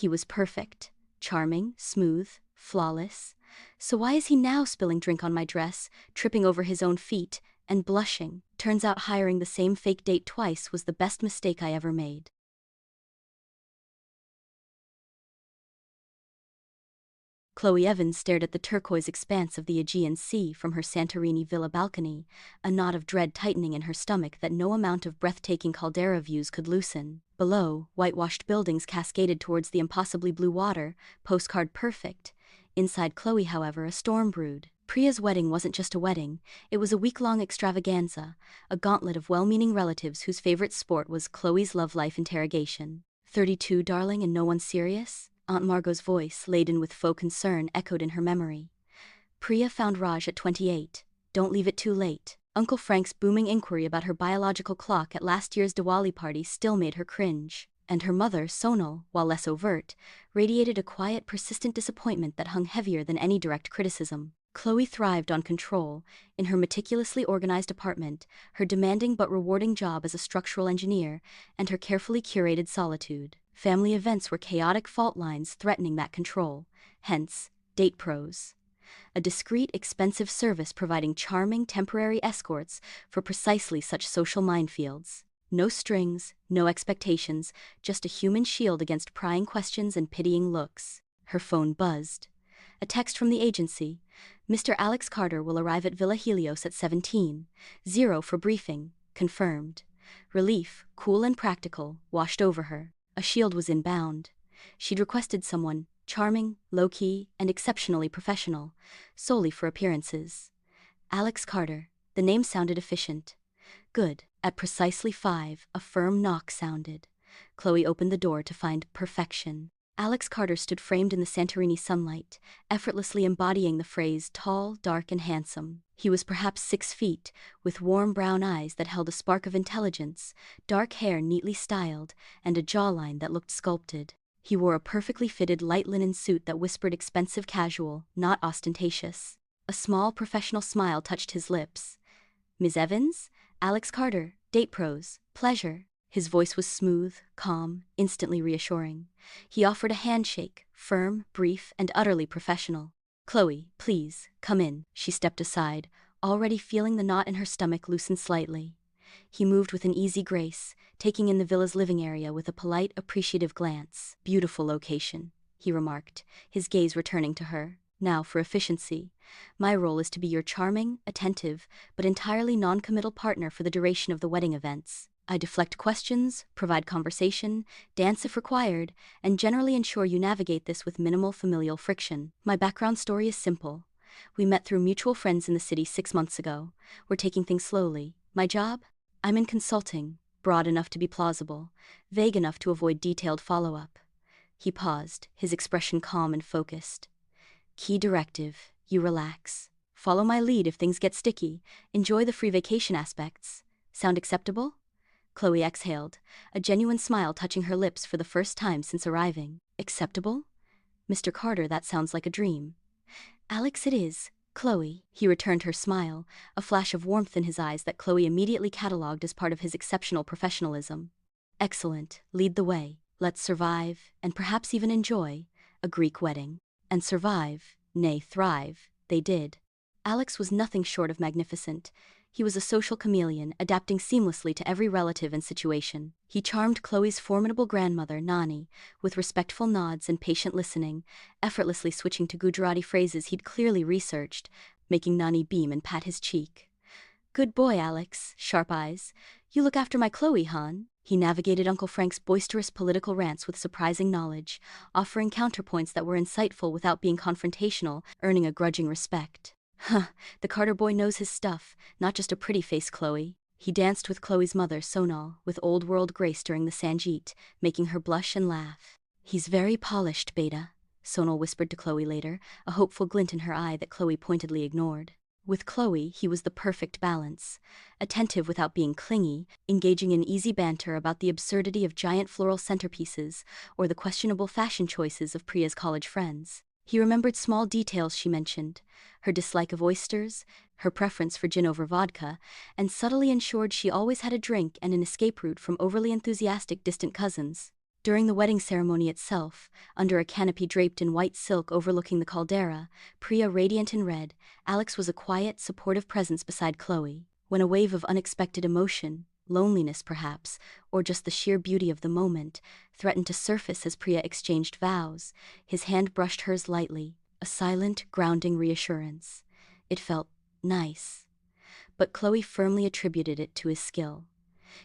He was perfect, charming, smooth, flawless. So why is he now spilling drink on my dress, tripping over his own feet, and blushing? Turns out hiring the same fake date twice was the best mistake I ever made. Chloe Evans stared at the turquoise expanse of the Aegean Sea from her Santorini villa balcony, a knot of dread tightening in her stomach that no amount of breathtaking caldera views could loosen. Below, whitewashed buildings cascaded towards the impossibly blue water, postcard perfect. Inside Chloe, however, a storm brewed. Priya's wedding wasn't just a wedding, it was a week-long extravaganza, a gauntlet of well-meaning relatives whose favorite sport was Chloe's love life interrogation. 32, darling, and no one serious? Aunt Margot's voice, laden with faux concern, echoed in her memory. Priya found Raj at 28. Don't leave it too late. Uncle Frank's booming inquiry about her biological clock at last year's Diwali party still made her cringe. And her mother, Sonal, while less overt, radiated a quiet, persistent disappointment that hung heavier than any direct criticism. Chloe thrived on control. In her meticulously organized apartment, her demanding but rewarding job as a structural engineer, and her carefully curated solitude. Family events were chaotic fault lines threatening that control, hence, Date Pros. A discreet, expensive service providing charming, temporary escorts for precisely such social minefields. No strings, no expectations, just a human shield against prying questions and pitying looks. Her phone buzzed. A text from the agency. Mr. Alex Carter will arrive at Villa Helios at 17:00 for briefing. Confirmed. Relief, cool and practical, washed over her. A shield was inbound. She'd requested someone, charming, low-key, and exceptionally professional, solely for appearances. Alex Carter. The name sounded efficient. Good. At precisely 5, a firm knock sounded. Chloe opened the door to find perfection. Alex Carter stood framed in the Santorini sunlight, effortlessly embodying the phrase tall, dark, and handsome. He was perhaps 6 feet, with warm brown eyes that held a spark of intelligence, dark hair neatly styled, and a jawline that looked sculpted. He wore a perfectly fitted light linen suit that whispered expensive casual, not ostentatious. A small professional smile touched his lips. Ms. Evans? Alex Carter, Date Pros, pleasure. His voice was smooth, calm, instantly reassuring. He offered a handshake, firm, brief, and utterly professional. Chloe, please, come in. She stepped aside, already feeling the knot in her stomach loosen slightly. He moved with an easy grace, taking in the villa's living area with a polite, appreciative glance. Beautiful location, he remarked, his gaze returning to her. Now, for efficiency. My role is to be your charming, attentive, but entirely non-committal partner for the duration of the wedding events. I deflect questions, provide conversation, dance if required, and generally ensure you navigate this with minimal familial friction. My background story is simple. We met through mutual friends in the city 6 months ago. We're taking things slowly. My job? I'm in consulting, broad enough to be plausible, vague enough to avoid detailed follow-up. He paused, his expression calm and focused. Key directive, you relax. Follow my lead if things get sticky. Enjoy the free vacation aspects. Sound acceptable? Chloe exhaled, a genuine smile touching her lips for the first time since arriving. Acceptable? Mr. Carter, that sounds like a dream. Alex, it is. Chloe, he returned her smile, a flash of warmth in his eyes that Chloe immediately catalogued as part of his exceptional professionalism. Excellent, lead the way. Let's survive, and perhaps even enjoy, a Greek wedding. And survive, nay thrive, they did. Alex was nothing short of magnificent. He was a social chameleon, adapting seamlessly to every relative and situation. He charmed Chloe's formidable grandmother, Nani, with respectful nods and patient listening, effortlessly switching to Gujarati phrases he'd clearly researched, making Nani beam and pat his cheek. Good boy, Alex, sharp eyes. You look after my Chloe, hon. He navigated Uncle Frank's boisterous political rants with surprising knowledge, offering counterpoints that were insightful without being confrontational, earning a grudging respect. Huh, the Carter boy knows his stuff, not just a pretty face, Chloe. He danced with Chloe's mother, Sonal, with old-world grace during the Sangeet, making her blush and laugh. He's very polished, Beta, Sonal whispered to Chloe later, a hopeful glint in her eye that Chloe pointedly ignored. With Chloe, he was the perfect balance. Attentive without being clingy, engaging in easy banter about the absurdity of giant floral centerpieces or the questionable fashion choices of Priya's college friends. He remembered small details she mentioned, her dislike of oysters, her preference for gin over vodka, and subtly ensured she always had a drink and an escape route from overly enthusiastic distant cousins. During the wedding ceremony itself, under a canopy draped in white silk overlooking the caldera, Priya radiant in red, Alex was a quiet, supportive presence beside Chloe. When a wave of unexpected emotion, loneliness perhaps, or just the sheer beauty of the moment, threatened to surface as Priya exchanged vows, his hand brushed hers lightly, a silent, grounding reassurance. It felt nice. But Chloe firmly attributed it to his skill.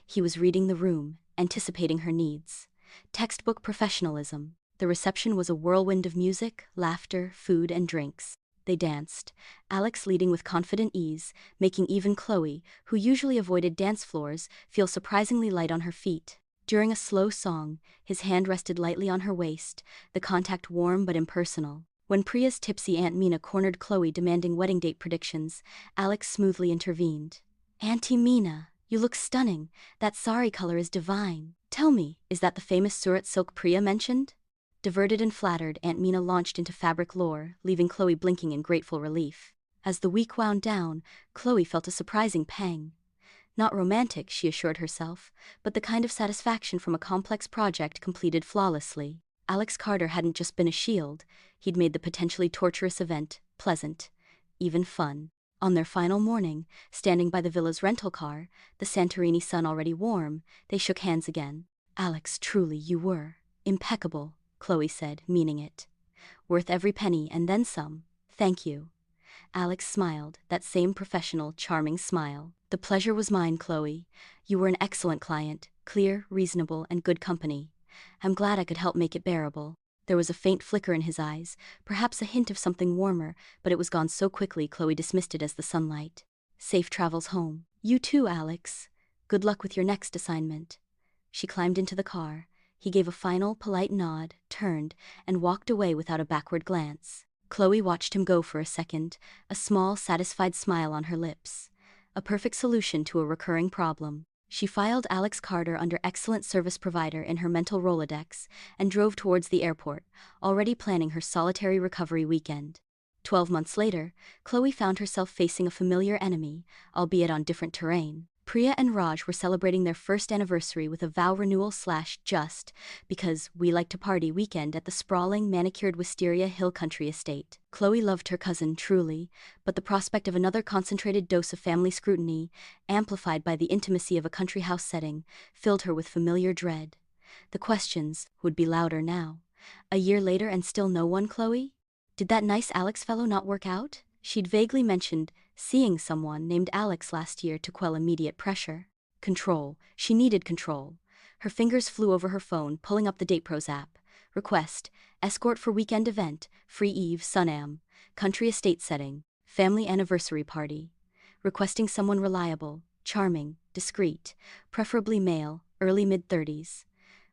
He was reading the room, anticipating her needs. Textbook professionalism. The reception was a whirlwind of music, laughter, food, and drinks. They danced, Alex leading with confident ease, making even Chloe, who usually avoided dance floors, feel surprisingly light on her feet. During a slow song, his hand rested lightly on her waist, the contact warm but impersonal. When Priya's tipsy Aunt Mina cornered Chloe demanding wedding date predictions, Alex smoothly intervened. "Auntie Mina, you look stunning. That sari color is divine. Tell me, is that the famous Surat silk Priya mentioned?" Diverted and flattered, Aunt Mina launched into fabric lore, leaving Chloe blinking in grateful relief. As the week wound down, Chloe felt a surprising pang. Not romantic, she assured herself, but the kind of satisfaction from a complex project completed flawlessly. Alex Carter hadn't just been a shield, he'd made the potentially torturous event pleasant, even fun. On their final morning, standing by the villa's rental car, the Santorini sun already warm, they shook hands again. "Alex, truly you were impeccable," Chloe said, meaning it. "Worth every penny and then some. Thank you." Alex smiled, that same professional, charming smile. "The pleasure was mine, Chloe. You were an excellent client, clear, reasonable, and good company. I'm glad I could help make it bearable." There was a faint flicker in his eyes, perhaps a hint of something warmer, but it was gone so quickly Chloe dismissed it as the sunlight. "Safe travels home." "You too, Alex. Good luck with your next assignment." She climbed into the car. He gave a final, polite nod, turned, and walked away without a backward glance. Chloe watched him go for a second, a small, satisfied smile on her lips. A perfect solution to a recurring problem. She filed Alex Carter under excellent service provider in her mental Rolodex and drove towards the airport, already planning her solitary recovery weekend. 12 months later, Chloe found herself facing a familiar enemy, albeit on different terrain. Priya and Raj were celebrating their first anniversary with a vow renewal / just because we like to party weekend at the sprawling, manicured Wisteria Hill country estate. Chloe loved her cousin truly, but the prospect of another concentrated dose of family scrutiny, amplified by the intimacy of a country house setting, filled her with familiar dread. The questions would be louder now. A year later and still no one, Chloe? Did that nice Alex fellow not work out? She'd vaguely mentioned seeing someone named Alex last year to quell immediate pressure. Control. She needed control. Her fingers flew over her phone, pulling up the DatePros app. Request: escort for weekend event, free eve, Sunam, country estate setting, family anniversary party. Requesting someone reliable, charming, discreet, preferably male, early mid-30s.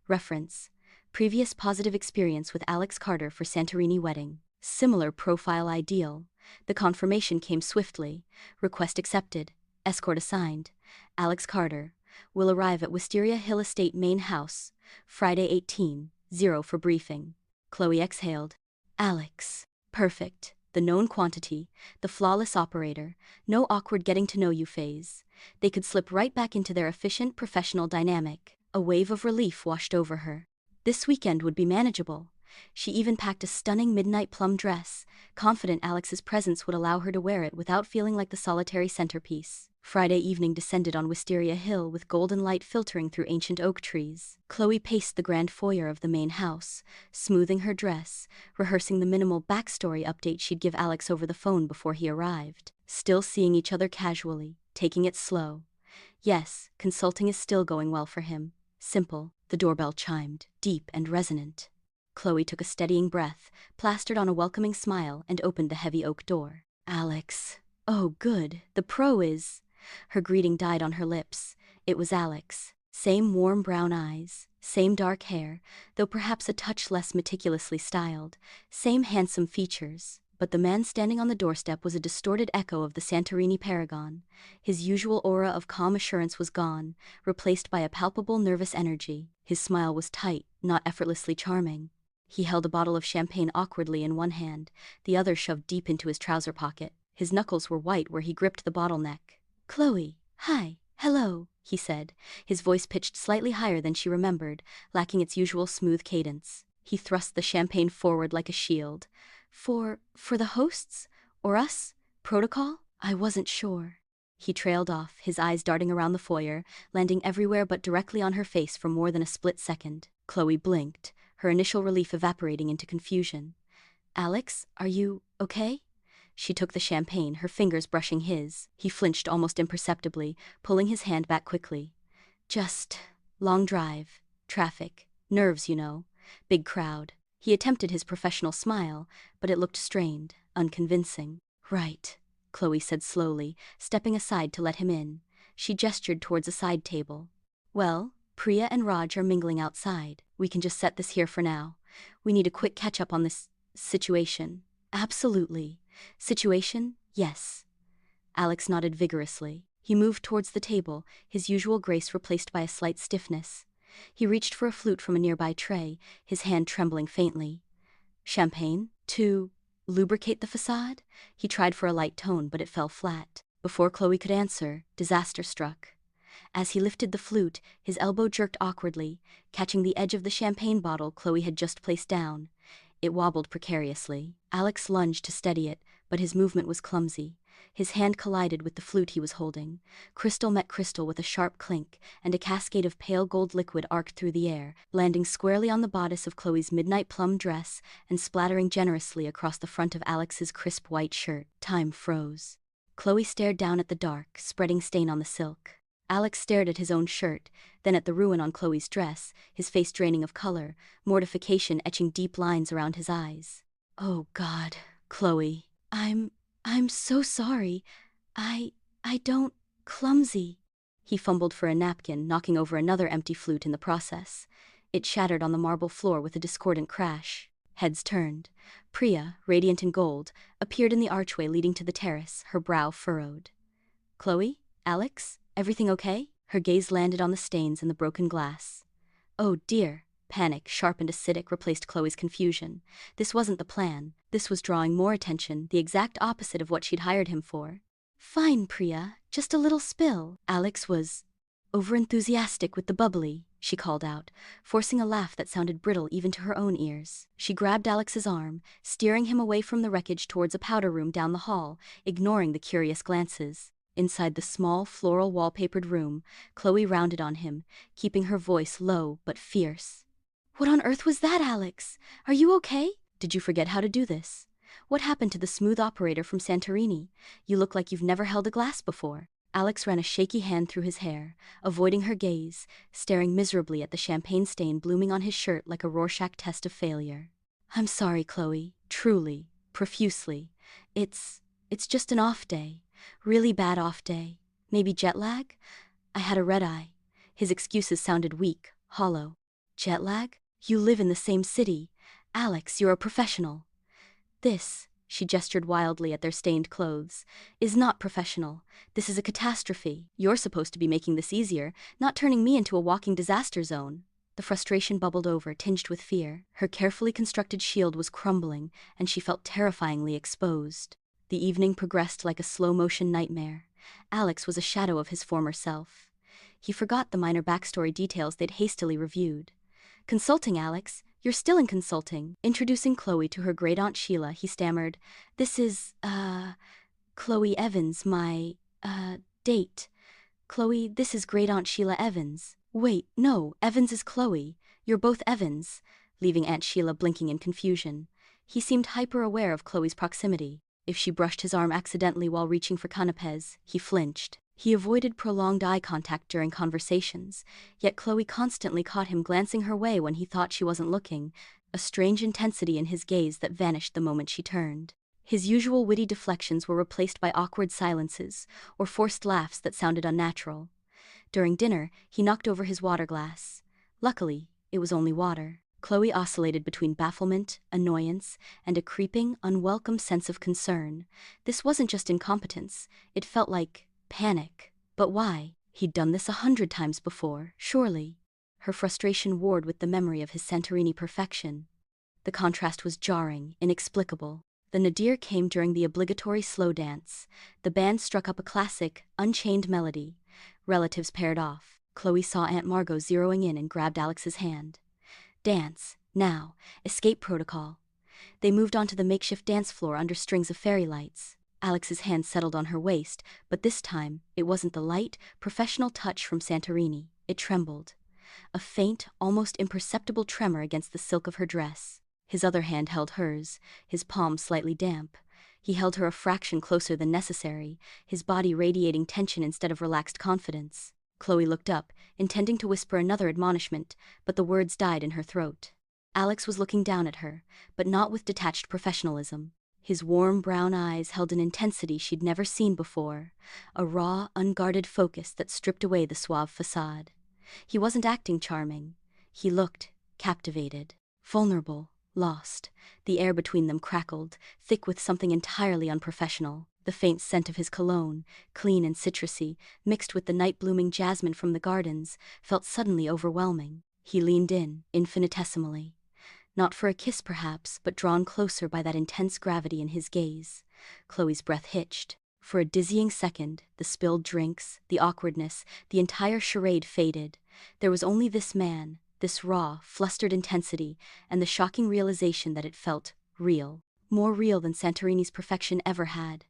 Reference: previous positive experience with Alex Carter for Santorini wedding. Similar profile ideal. The confirmation came swiftly. Request accepted. Escort assigned. Alex Carter. Will arrive at Wisteria Hill Estate main house. Friday 18:00 for briefing. Chloe exhaled. Alex. Perfect. The known quantity. The flawless operator. No awkward getting to know you phase. They could slip right back into their efficient professional dynamic. A wave of relief washed over her. This weekend would be manageable. She even packed a stunning midnight plum dress, confident Alex's presence would allow her to wear it without feeling like the solitary centerpiece. Friday evening descended on Wisteria Hill with golden light filtering through ancient oak trees. Chloe paced the grand foyer of the main house, smoothing her dress, rehearsing the minimal backstory update she'd give Alex over the phone before he arrived. Still seeing each other casually, taking it slow. Yes, consulting is still going well for him. Simple. The doorbell chimed, deep and resonant. Chloe took a steadying breath, plastered on a welcoming smile, and opened the heavy oak door. Alex. Oh, good. The pro is. Her greeting died on her lips. It was Alex. Same warm brown eyes, same dark hair, though perhaps a touch less meticulously styled, same handsome features. But the man standing on the doorstep was a distorted echo of the Santorini paragon. His usual aura of calm assurance was gone, replaced by a palpable nervous energy. His smile was tight, not effortlessly charming. He held a bottle of champagne awkwardly in one hand, the other shoved deep into his trouser pocket. His knuckles were white where he gripped the bottleneck. Chloe. Hi. "Hello," he said, his voice pitched slightly higher than she remembered, lacking its usual smooth cadence. He thrust the champagne forward like a shield. For the hosts? Or us? Protocol? I wasn't sure." He trailed off, his eyes darting around the foyer, landing everywhere but directly on her face for more than a split second. Chloe blinked, her initial relief evaporating into confusion. "Alex, are you okay?" She took the champagne, her fingers brushing his. He flinched almost imperceptibly, pulling his hand back quickly. "Just long drive, traffic, nerves, you know, big crowd." He attempted his professional smile, but it looked strained, unconvincing. "Right," Chloe said slowly, stepping aside to let him in. She gestured towards a side table. "Well, Priya and Raj are mingling outside. We can just set this here for now. We need a quick catch-up on this situation." "Absolutely. Situation? Yes." Alex nodded vigorously. He moved towards the table, his usual grace replaced by a slight stiffness. He reached for a flute from a nearby tray, his hand trembling faintly. "Champagne? To lubricate the facade?" He tried for a light tone, but it fell flat. Before Chloe could answer, disaster struck. As he lifted the flute, his elbow jerked awkwardly, catching the edge of the champagne bottle Chloe had just placed down. It wobbled precariously. Alex lunged to steady it, but his movement was clumsy. His hand collided with the flute he was holding. Crystal met crystal with a sharp clink, and a cascade of pale gold liquid arced through the air, landing squarely on the bodice of Chloe's midnight plum dress and splattering generously across the front of Alex's crisp white shirt. Time froze. Chloe stared down at the dark, spreading stain on the silk. Alex stared at his own shirt, then at the ruin on Chloe's dress, his face draining of color, mortification etching deep lines around his eyes. "Oh, God, Chloe. I'm so sorry. I don't... Clumsy." He fumbled for a napkin, knocking over another empty flute in the process. It shattered on the marble floor with a discordant crash. Heads turned. Priya, radiant in gold, appeared in the archway leading to the terrace, her brow furrowed. "Chloe? Alex? Everything okay?" Her gaze landed on the stains and the broken glass. "Oh dear." Panic, sharp and acidic, replaced Chloe's confusion. This wasn't the plan. This was drawing more attention, the exact opposite of what she'd hired him for. "Fine, Priya. Just a little spill." Alex was overenthusiastic with the bubbly, she called out, forcing a laugh that sounded brittle even to her own ears. She grabbed Alex's arm, steering him away from the wreckage towards a powder room down the hall, ignoring the curious glances. Inside the small, floral wallpapered room, Chloe rounded on him, keeping her voice low but fierce. "What on earth was that, Alex? Are you okay? Did you forget how to do this? What happened to the smooth operator from Santorini? You look like you've never held a glass before." Alex ran a shaky hand through his hair, avoiding her gaze, staring miserably at the champagne stain blooming on his shirt like a Rorschach test of failure. "I'm sorry, Chloe. Truly. Profusely. It's just an off day. Really bad off day. Maybe jet lag? I had a red eye." His excuses sounded weak, hollow. "Jet lag? You live in the same city. Alex, you're a professional." "This," she gestured wildly at their stained clothes, "is not professional. This is a catastrophe. You're supposed to be making this easier, not turning me into a walking disaster zone." The frustration bubbled over, tinged with fear. Her carefully constructed shield was crumbling, and she felt terrifyingly exposed. The evening progressed like a slow-motion nightmare. Alex was a shadow of his former self. He forgot the minor backstory details they'd hastily reviewed. "Consulting, Alex. You're still in consulting." Introducing Chloe to her great-aunt Sheila, he stammered, "This is, Chloe Evans, my, date. Chloe, this is great-aunt Sheila Evans." "Wait, no, Evans is Chloe. You're both Evans," leaving Aunt Sheila blinking in confusion. He seemed hyper-aware of Chloe's proximity. If she brushed his arm accidentally while reaching for canapés, he flinched. He avoided prolonged eye contact during conversations, yet Chloe constantly caught him glancing her way when he thought she wasn't looking, a strange intensity in his gaze that vanished the moment she turned. His usual witty deflections were replaced by awkward silences, or forced laughs that sounded unnatural. During dinner, he knocked over his water glass. Luckily, it was only water. Chloe oscillated between bafflement, annoyance, and a creeping, unwelcome sense of concern. This wasn't just incompetence, it felt like panic. But why? He'd done this 100 times before, surely. Her frustration warred with the memory of his Santorini perfection. The contrast was jarring, inexplicable. The nadir came during the obligatory slow dance. The band struck up a classic, unchained melody. relatives paired off. Chloe saw Aunt Margot zeroing in and grabbed Alex's hand. Dance, now, escape protocol. They moved onto the makeshift dance floor under strings of fairy lights. Alex's hand settled on her waist, but this time, it wasn't the light, professional touch from Santorini. It trembled. A faint, almost imperceptible tremor against the silk of her dress. His other hand held hers, his palm slightly damp. He held her a fraction closer than necessary, his body radiating tension instead of relaxed confidence. Chloe looked up, intending to whisper another admonishment, but the words died in her throat. Alex was looking down at her, but not with detached professionalism. His warm brown eyes held an intensity she'd never seen before, a raw, unguarded focus that stripped away the suave facade. He wasn't acting charming. He looked captivated, vulnerable, lost. The air between them crackled, thick with something entirely unprofessional. The faint scent of his cologne, clean and citrusy, mixed with the night-blooming jasmine from the gardens, felt suddenly overwhelming. He leaned in, infinitesimally. Not for a kiss perhaps, but drawn closer by that intense gravity in his gaze. Chloe's breath hitched. For a dizzying second, the spilled drinks, the awkwardness, the entire charade faded. There was only this man, this raw, flustered intensity, and the shocking realization that it felt real. More real than Santorini's perfection ever had.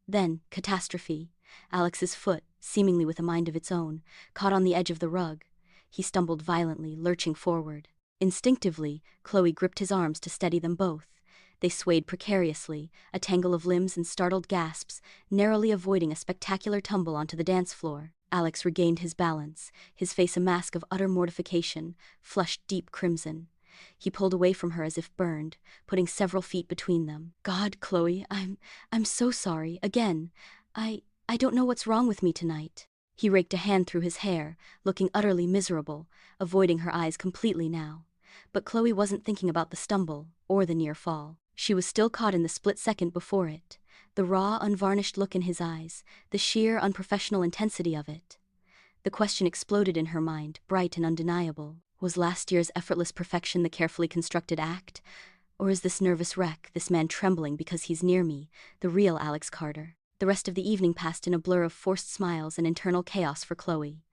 Then, catastrophe. Alex's foot, seemingly with a mind of its own, caught on the edge of the rug. He stumbled violently, lurching forward. Instinctively, Chloe gripped his arms to steady them both. They swayed precariously, a tangle of limbs and startled gasps, narrowly avoiding a spectacular tumble onto the dance floor. Alex regained his balance, his face a mask of utter mortification, flushed deep crimson. He pulled away from her as if burned, putting several feet between them. God, Chloe, I'm so sorry. Again. I don't know what's wrong with me tonight. He raked a hand through his hair, looking utterly miserable, avoiding her eyes completely now. But Chloe wasn't thinking about the stumble, or the near fall. She was still caught in the split second before it. The raw, unvarnished look in his eyes, the sheer, unprofessional intensity of it. The question exploded in her mind, bright and undeniable. Was last year's effortless perfection the carefully constructed act? Or is this nervous wreck, this man trembling because he's near me, the real Alex Carter? The rest of the evening passed in a blur of forced smiles and internal chaos for Chloe.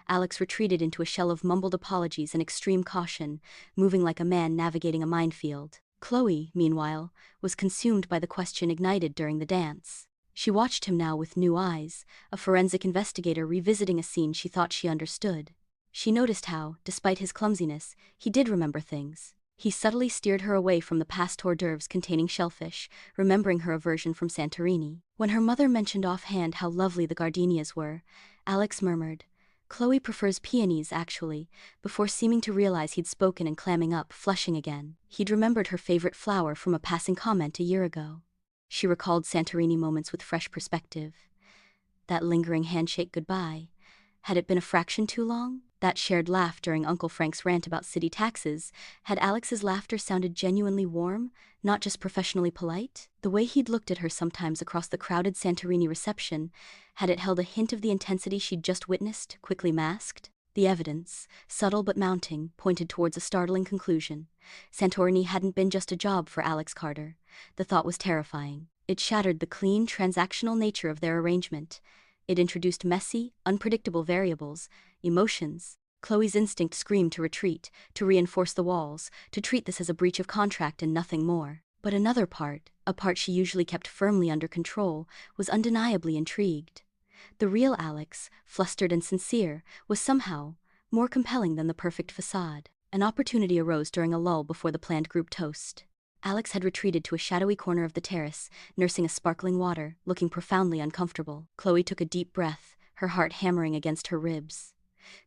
Alex retreated into a shell of mumbled apologies and extreme caution, moving like a man navigating a minefield. Chloe, meanwhile, was consumed by the question ignited during the dance. She watched him now with new eyes, a forensic investigator revisiting a scene she thought she understood. She noticed how, despite his clumsiness, he did remember things. He subtly steered her away from the past hors d'oeuvres containing shellfish, remembering her aversion from Santorini. When her mother mentioned offhand how lovely the gardenias were, Alex murmured, "Chloe prefers peonies, actually," before seeming to realize he'd spoken and clamming up, flushing again. He'd remembered her favorite flower from a passing comment a year ago. She recalled Santorini moments with fresh perspective. That lingering handshake goodbye. Had it been a fraction too long? That shared laugh during Uncle Frank's rant about city taxes. Had Alex's laughter sounded genuinely warm, not just professionally polite? The way he'd looked at her sometimes across the crowded Santorini reception, had it held a hint of the intensity she'd just witnessed, quickly masked? The evidence, subtle but mounting, pointed towards a startling conclusion. Santorini hadn't been just a job for Alex Carter. The thought was terrifying. It shattered the clean, transactional nature of their arrangement. It introduced messy, unpredictable variables, emotions. Chloe's instinct screamed to retreat, to reinforce the walls, to treat this as a breach of contract and nothing more. But another part, a part she usually kept firmly under control, was undeniably intrigued. The real Alex, flustered and sincere, was somehow more compelling than the perfect facade. An opportunity arose during a lull before the planned group toast. Alex had retreated to a shadowy corner of the terrace, nursing a sparkling water, looking profoundly uncomfortable. Chloe took a deep breath, her heart hammering against her ribs.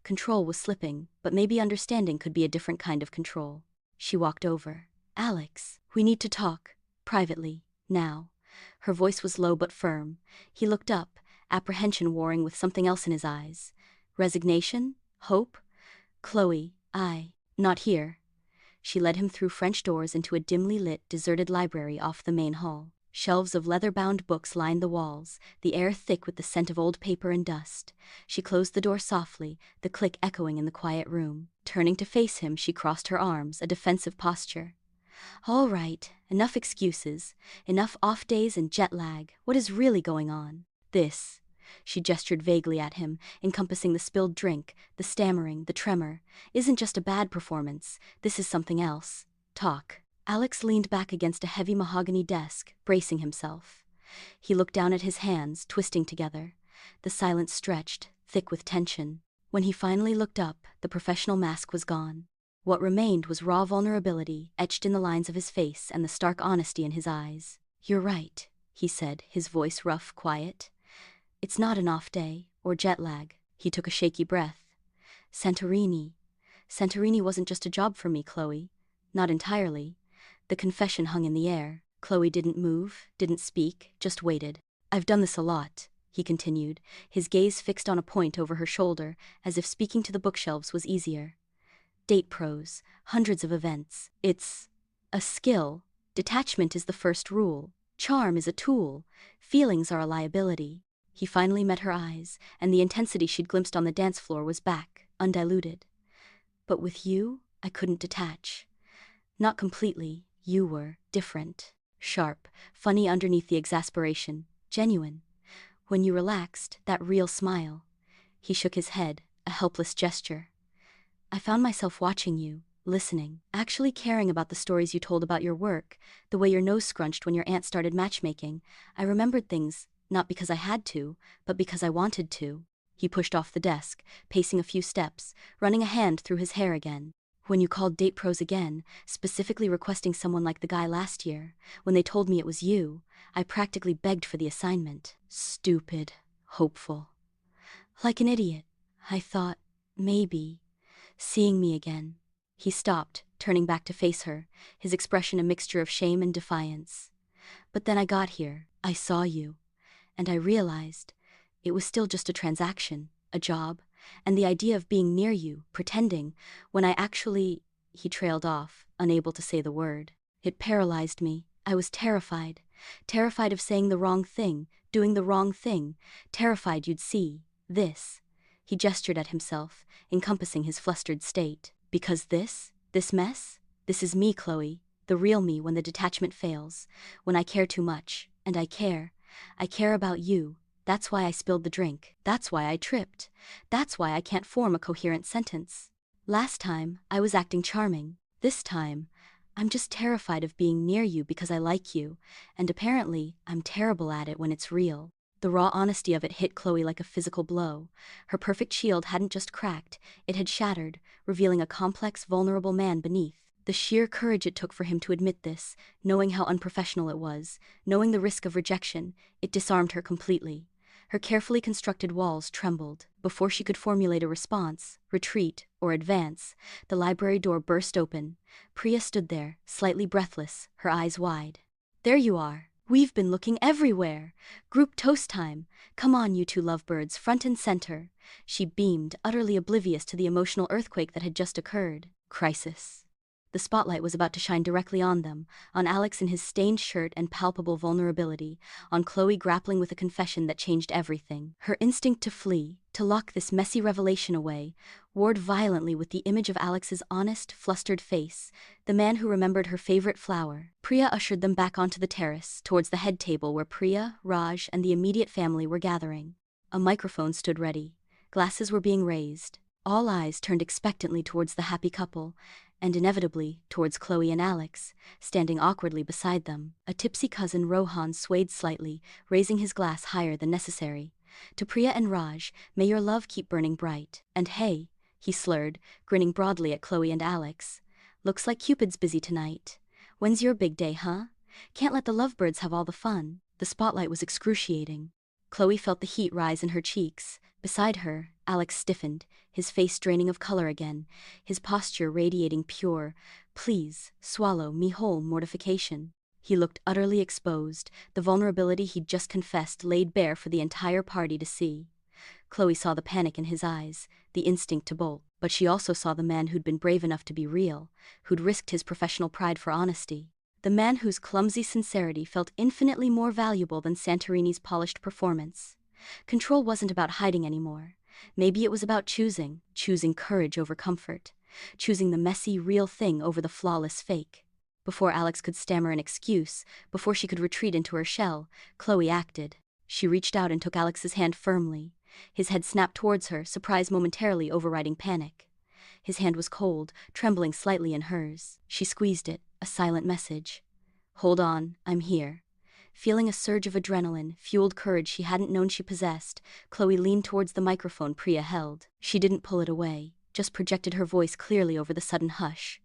Control was slipping, but maybe understanding could be a different kind of control. She walked over. "Alex, we need to talk. Privately. Now." Her voice was low but firm. He looked up, apprehension warring with something else in his eyes. Resignation? Hope? "Chloe, not here." She led him through French doors into a dimly lit, deserted library off the main hall. Shelves of leather-bound books lined the walls, the air thick with the scent of old paper and dust. She closed the door softly, the click echoing in the quiet room. Turning to face him, she crossed her arms, a defensive posture. "All right, enough excuses, enough off days and jet lag. What is really going on?" This. She gestured vaguely at him, encompassing the spilled drink, the stammering, the tremor. Isn't just a bad performance, this is something else. Talk. Alex leaned back against a heavy mahogany desk, bracing himself. He looked down at his hands, twisting together. The silence stretched, thick with tension. When he finally looked up, the professional mask was gone. What remained was raw vulnerability, etched in the lines of his face and the stark honesty in his eyes. "You're right," he said, his voice rough, quiet. "It's not an off day, or jet lag." He took a shaky breath. Santorini wasn't just a job for me, Chloe. Not entirely." The confession hung in the air. Chloe didn't move, didn't speak, just waited. "I've done this a lot," he continued, his gaze fixed on a point over her shoulder, as if speaking to the bookshelves was easier. "Date pros, hundreds of events. It's a skill. Detachment is the first rule. Charm is a tool. Feelings are a liability." He finally met her eyes, and the intensity she'd glimpsed on the dance floor was back, undiluted. "But with you, I couldn't detach. Not completely. You were different. Sharp, funny underneath the exasperation. Genuine. When you relaxed, that real smile." He shook his head, a helpless gesture. "I found myself watching you, listening, actually caring about the stories you told about your work, the way your nose scrunched when your aunt started matchmaking. I remembered things, not because I had to, but because I wanted to." He pushed off the desk, pacing a few steps, running a hand through his hair again. "When you called date pros again, specifically requesting someone like the guy last year, when they told me it was you, I practically begged for the assignment. Stupid. Hopeful. Like an idiot. I thought, maybe, seeing me again." He stopped, turning back to face her, his expression a mixture of shame and defiance. "But then I got here, I saw you, and I realized it was still just a transaction, a job, and the idea of being near you, pretending, when I actually—" He trailed off, unable to say the word. "It paralyzed me. I was terrified. Terrified of saying the wrong thing, doing the wrong thing. Terrified you'd see this." He gestured at himself, encompassing his flustered state. "Because this mess? This is me, Chloe. The real me when the detachment fails. When I care too much. And I care. I care about you. That's why I spilled the drink. That's why I tripped. That's why I can't form a coherent sentence. Last time, I was acting charming. This time, I'm just terrified of being near you because I like you, and apparently, I'm terrible at it when it's real." The raw honesty of it hit Chloe like a physical blow. Her perfect shield hadn't just cracked, it had shattered, revealing a complex, vulnerable man beneath. The sheer courage it took for him to admit this, knowing how unprofessional it was, knowing the risk of rejection, it disarmed her completely. Her carefully constructed walls trembled. Before she could formulate a response, retreat, or advance, the library door burst open. Priya stood there, slightly breathless, her eyes wide. "There you are. We've been looking everywhere. Group toast time. Come on, you two lovebirds, front and center." She beamed, utterly oblivious to the emotional earthquake that had just occurred. Crisis. The spotlight was about to shine directly on them, on Alex in his stained shirt and palpable vulnerability, on Chloe grappling with a confession that changed everything. Her instinct to flee, to lock this messy revelation away, warred violently with the image of Alex's honest, flustered face, the man who remembered her favorite flower. Priya ushered them back onto the terrace, towards the head table where Priya, Raj, and the immediate family were gathering. A microphone stood ready. Glasses were being raised. All eyes turned expectantly towards the happy couple, and inevitably towards Chloe and Alex, standing awkwardly beside them. A tipsy cousin Rohan swayed slightly, raising his glass higher than necessary. "To Priya and Raj, may your love keep burning bright. And hey," he slurred, grinning broadly at Chloe and Alex. "Looks like Cupid's busy tonight. When's your big day, huh? Can't let the lovebirds have all the fun." The spotlight was excruciating. Chloe felt the heat rise in her cheeks. Beside her, Alex stiffened, his face draining of color again, his posture radiating pure, "Please, swallow me whole" mortification. He looked utterly exposed, the vulnerability he'd just confessed laid bare for the entire party to see. Chloe saw the panic in his eyes, the instinct to bolt, but she also saw the man who'd been brave enough to be real, who'd risked his professional pride for honesty. The man whose clumsy sincerity felt infinitely more valuable than Santorini's polished performance. Control wasn't about hiding anymore. Maybe it was about choosing courage over comfort, choosing the messy, real thing over the flawless fake. Before Alex could stammer an excuse, before she could retreat into her shell, Chloe acted. She reached out and took Alex's hand firmly. His head snapped towards her, surprise momentarily overriding panic. His hand was cold, trembling slightly in hers. She squeezed it, a silent message. "Hold on, I'm here." Feeling a surge of adrenaline, fueled courage she hadn't known she possessed, Chloe leaned towards the microphone Priya held. She didn't pull it away, just projected her voice clearly over the sudden hush.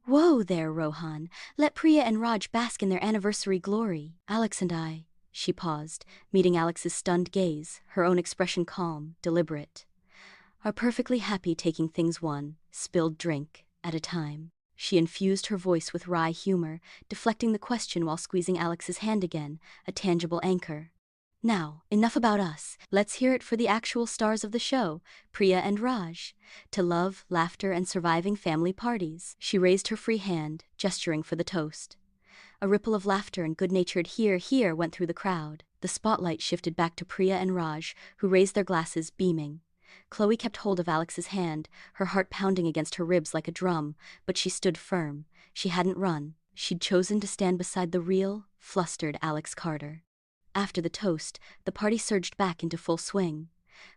"Whoa there, Rohan. Let Priya and Raj bask in their anniversary glory. Alex and I." She paused, meeting Alex's stunned gaze, her own expression calm, deliberate. "Are perfectly happy taking things one spilled drink at a time." She infused her voice with wry humor, deflecting the question while squeezing Alex's hand again, a tangible anchor. "Now, enough about us. Let's hear it for the actual stars of the show, Priya and Raj. To love, laughter, and surviving family parties." She raised her free hand, gesturing for the toast. A ripple of laughter and good-natured "hear, hear" went through the crowd. The spotlight shifted back to Priya and Raj, who raised their glasses, beaming. Chloe kept hold of Alex's hand, her heart pounding against her ribs like a drum, but she stood firm. She hadn't run. She'd chosen to stand beside the real, flustered Alex Carter. After the toast, the party surged back into full swing.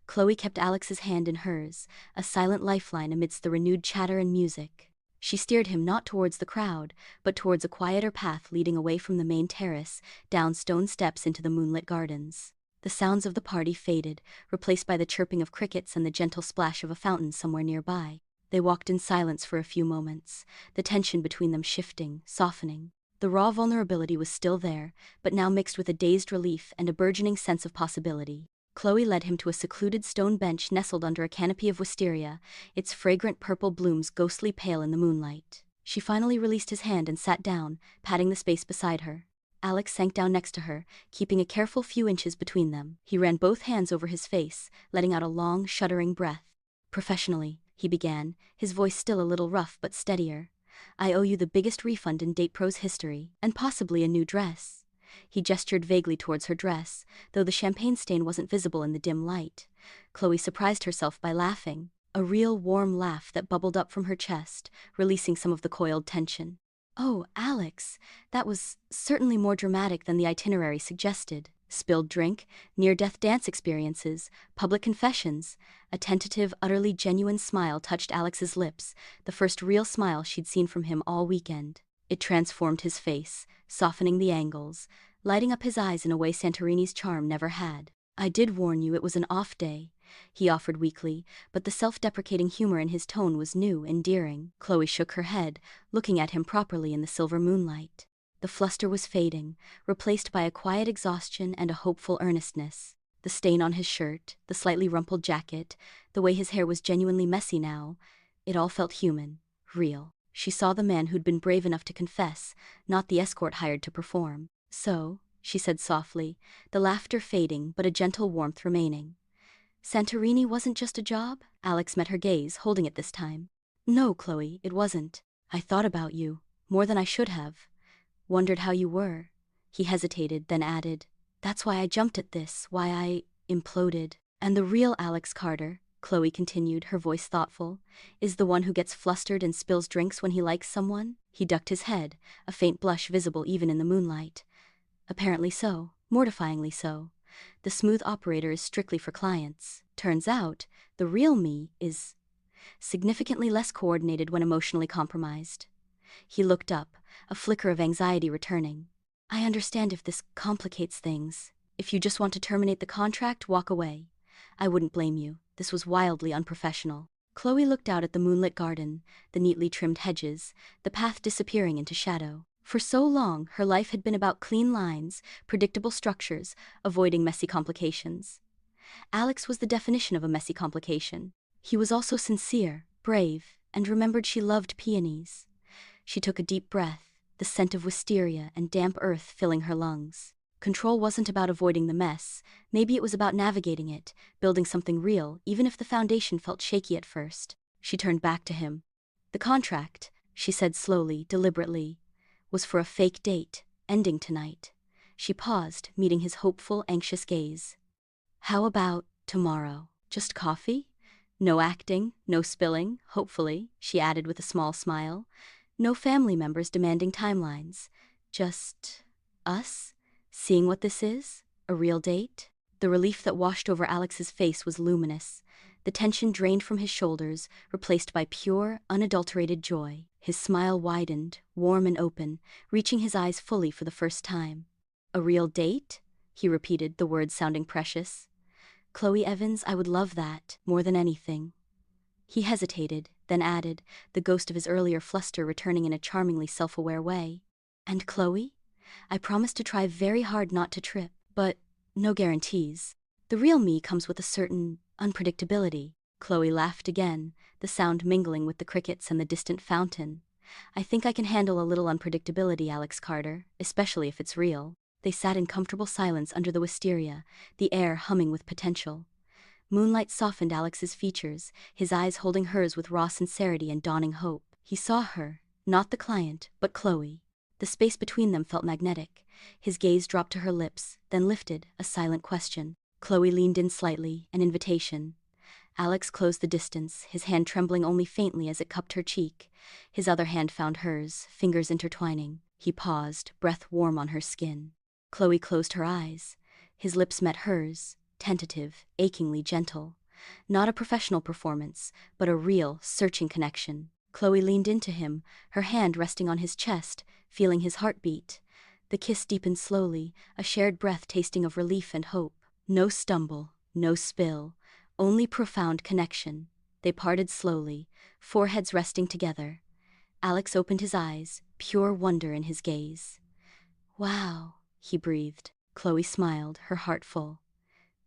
Chloe kept Alex's hand in hers, a silent lifeline amidst the renewed chatter and music. She steered him not towards the crowd, but towards a quieter path leading away from the main terrace, down stone steps into the moonlit gardens. The sounds of the party faded, replaced by the chirping of crickets and the gentle splash of a fountain somewhere nearby. They walked in silence for a few moments, the tension between them shifting, softening. The raw vulnerability was still there, but now mixed with a dazed relief and a burgeoning sense of possibility. Chloe led him to a secluded stone bench nestled under a canopy of wisteria, its fragrant purple blooms ghostly pale in the moonlight. She finally released his hand and sat down, patting the space beside her. Alex sank down next to her, keeping a careful few inches between them. He ran both hands over his face, letting out a long, shuddering breath. "Professionally," he began, his voice still a little rough but steadier, "I owe you the biggest refund in DatePro's history, and possibly a new dress." He gestured vaguely towards her dress, though the champagne stain wasn't visible in the dim light. Chloe surprised herself by laughing, a real warm laugh that bubbled up from her chest, releasing some of the coiled tension. "Oh, Alex, that was certainly more dramatic than the itinerary suggested." Spilled drink, near-death dance experiences, public confessions. A tentative, utterly genuine smile touched Alex's lips, the first real smile she'd seen from him all weekend. It transformed his face, softening the angles, lighting up his eyes in a way Santorini's charm never had. "I did warn you it was an off day," he offered weakly, but the self-deprecating humor in his tone was new, endearing. Chloe shook her head, looking at him properly in the silver moonlight. The fluster was fading, replaced by a quiet exhaustion and a hopeful earnestness. The stain on his shirt, the slightly rumpled jacket, the way his hair was genuinely messy now, it all felt human, real. She saw the man who'd been brave enough to confess, not the escort hired to perform. "So," she said softly, the laughter fading but a gentle warmth remaining. "Santorini wasn't just a job?" Alex met her gaze, holding it this time. "No, Chloe, it wasn't. I thought about you, more than I should have. Wondered how you were." He hesitated, then added, "That's why I jumped at this, why I imploded." "And the real Alex Carter," Chloe continued, her voice thoughtful, "is the one who gets flustered and spills drinks when he likes someone?" He ducked his head, a faint blush visible even in the moonlight. "Apparently so, mortifyingly so. The smooth operator is strictly for clients. Turns out, the real me is significantly less coordinated when emotionally compromised." He looked up, a flicker of anxiety returning. "I understand if this complicates things. If you just want to terminate the contract, walk away. I wouldn't blame you. This was wildly unprofessional." Chloe looked out at the moonlit garden, the neatly trimmed hedges, the path disappearing into shadow. For so long, her life had been about clean lines, predictable structures, avoiding messy complications. Alex was the definition of a messy complication. He was also sincere, brave, and remembered she loved peonies. She took a deep breath, the scent of wisteria and damp earth filling her lungs. Control wasn't about avoiding the mess, maybe it was about navigating it, building something real, even if the foundation felt shaky at first. She turned back to him. "The contract," she said slowly, deliberately, "was for a fake date, ending tonight." She paused, meeting his hopeful, anxious gaze. "How about tomorrow? Just coffee? No acting, no spilling, hopefully," she added with a small smile. "No family members demanding timelines. Just us, seeing what this is?" A real date? The relief that washed over Alex's face was luminous. The tension drained from his shoulders, replaced by pure, unadulterated joy. His smile widened, warm and open, reaching his eyes fully for the first time. A real date? He repeated, the words sounding precious. Chloe Evans, I would love that, more than anything. He hesitated, then added, the ghost of his earlier fluster returning in a charmingly self-aware way. And Chloe? I promise to try very hard not to trip, but no guarantees. The real me comes with a certain unpredictability. Chloe laughed again, the sound mingling with the crickets and the distant fountain. I think I can handle a little unpredictability, Alex Carter, especially if it's real. They sat in comfortable silence under the wisteria, the air humming with potential. Moonlight softened Alex's features, his eyes holding hers with raw sincerity and dawning hope. He saw her, not the client, but Chloe. The space between them felt magnetic. His gaze dropped to her lips, then lifted, a silent question. Chloe leaned in slightly, an invitation. Alex closed the distance, his hand trembling only faintly as it cupped her cheek. His other hand found hers, fingers intertwining. He paused, breath warm on her skin. Chloe closed her eyes. His lips met hers, tentative, achingly gentle. Not a professional performance, but a real, searching connection. Chloe leaned into him, her hand resting on his chest, feeling his heartbeat. The kiss deepened slowly, a shared breath tasting of relief and hope. No stumble, no spill, only profound connection. They parted slowly, foreheads resting together. Alex opened his eyes, pure wonder in his gaze. Wow, he breathed. Chloe smiled, her heart full.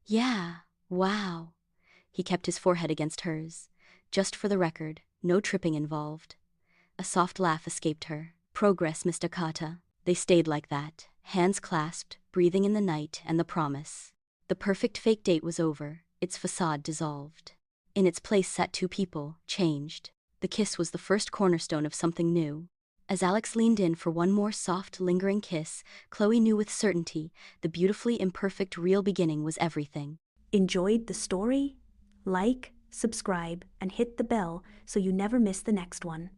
Yeah, wow. He kept his forehead against hers. Just for the record, no tripping involved. A soft laugh escaped her. Progress, Mr. Kata. They stayed like that, hands clasped, breathing in the night and the promise. The perfect fake date was over, its facade dissolved. In its place sat two people, changed. The kiss was the first cornerstone of something new. As Alex leaned in for one more soft, lingering kiss, Chloe knew with certainty the beautifully imperfect real beginning was everything. Enjoyed the story? Like, subscribe, and hit the bell so you never miss the next one.